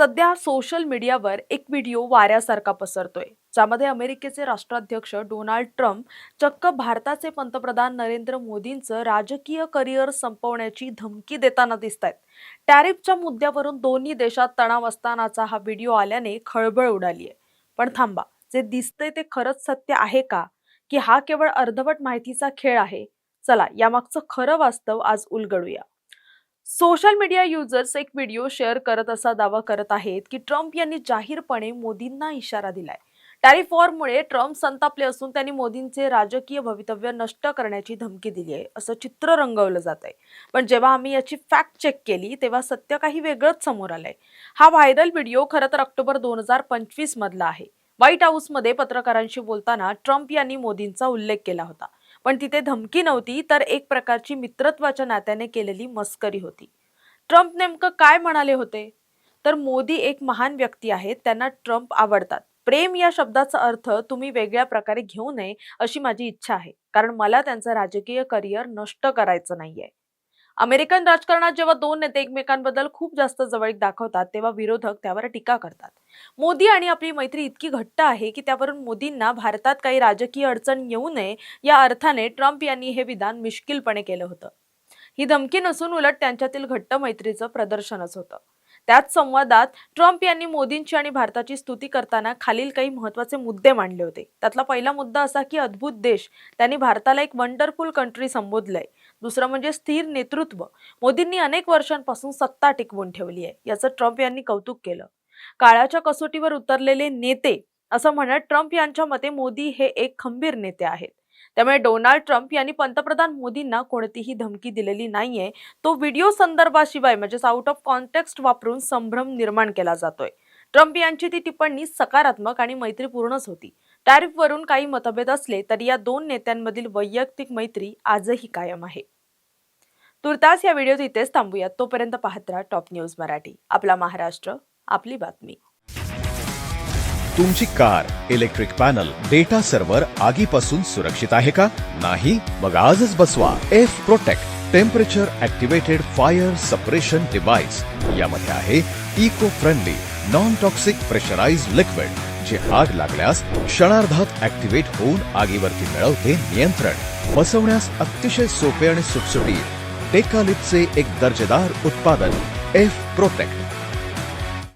सध्या सोशल मीडियावर एक व्हिडिओ वाऱ्यासारखा पसरतोय, ज्यामध्ये अमेरिकेचे राष्ट्राध्यक्ष डोनाल्ड ट्रम्प चक्क भारताचे पंतप्रधान नरेंद्र मोदींचं राजकीय करिअर संपवण्याची धमकी देताना दिसतायत। टॅरिफच्या मुद्द्यावरून दोन्ही देशात तणाव असतानाचा हा व्हिडिओ आल्याने खळबळ उडाली आहे। पण थांबा, जे दिसतंय ते खरंच सत्य आहे का, की हा केवळ अर्धवट माहितीचा खेळ आहे? चला यामागचं खरं वास्तव आज उलगडूया। सोशल मीडिया युजर्स एक व्हिडिओ शेअर करत असा दावा करत आहेत की ट्रम्प यांनी जाहीरपणे मोदींना इशारा दिलाय। टॅरिफ वॉरमुळे ट्रम्प संतापले असून त्यांनी मोदींचे राजकीय भवितव्य नष्ट करण्याची धमकी दिली आहे असं चित्र रंगवलं जात आहे। पण जेव्हा आम्ही याची फॅक्ट चेक केली तेव्हा सत्य काही वेगळंच समोर आलंय। हा व्हायरल व्हिडिओ खरं तर ऑक्टोबर 2025 मधला आहे। व्हाईट हाऊसमध्ये पत्रकारांशी बोलताना ट्रम्प यांनी मोदींचा उल्लेख केला होता, पण तिथे धमकी नव्हती, तर एक प्रकारची मित्रत्वाच्या नात्याने केलेली मस्करी होती। ट्रम्प नेमकं काय म्हणाले होते? तर मोदी एक महान व्यक्ती आहेत, त्यांना ट्रम्प आवडतात। प्रेम या शब्दाचा अर्थ तुम्ही वेगळ्या प्रकारे घेऊ नये अशी माझी इच्छा आहे, कारण मला त्यांचं राजकीय करिअर नष्ट करायचं नाहीये। अमेरिकन राजकारणात जेव्हा दोन नेते एकमेकांबद्दल खूप जास्त जवळीक दाखवतात तेव्हा विरोधक त्यावर टीका करतात। मोदी आणि आपली मैत्री इतकी घट्ट आहे की त्यावरून मोदींना भारतात काही राजकीय अडचण येऊ नये या अर्थाने ट्रम्प यांनी हे विधान मिश्किलपणे केलं होतं। ही धमकी नसून उलट त्यांच्यातील घट्ट मैत्रीचं प्रदर्शनच होतं। त्याच संवादात ट्रम्प यांनी मोदींची आणि भारताची स्तुती करताना खालील काही महत्त्वाचे मुद्दे मांडले होते। त्यातला पहिला मुद्दा असा की अद्भुत देश, त्यांनी भारताला एक वंडरफुल कंट्री संबोधलंय। दुसरं म्हणजे स्थिर नेतृत्व, मोदींनी अनेक वर्षांपासून सत्ता टिकवून ठेवली आहे याचं ट्रम्प यांनी कौतुक केलं। काळाच्या कसोटीवर उतरलेले नेते असं म्हणत ट्रम्प यांच्या मते मोदी हे एक खंबीर नेते आहेत। त्यामुळे डोनाल्ड ट्रम्प यांनी पंतप्रधान मोदींना कोणतीही धमकी दिलेली नाहीये, तो व्हिडिओ संदर्भाशिवाय म्हणजेच आउट ऑफ कॉन्टेक्स्ट वापरून संभ्रम निर्माण केला जातोय। ट्रम्प यांची ती टिप्पणी सकारात्मक आणि मैत्रीपूर्णच होती। टॅरिफवरून काही मतभेद असले तरी या दोन नेत्यांमधील वैयक्तिक मैत्री आजही कायम आहे। तुर्तास या व्हिडिओत इथेच थांबूयात। तोपर्यंत पाहत राहा टॉप न्यूज मराठी। आपला महाराष्ट्र, आपली बातमी। तुमची car, electric panel, data server आगीपासून सुरक्षित आहे का? नाही? मग आजच बसवा F protect temperature activated fire suppression device. यामध्ये आहे eco friendly non toxic pressurised liquid, जे आग लागल्यास क्षणार्धात ऍक्टिव्हेट होऊन आगीवरती मिळवते नियंत्रण। बसवण्यास अतिशय सोपे आणि सुटसुटीत टेकालिपचे एक दर्जेदार उत्पादन एफ प्रोटेक्ट।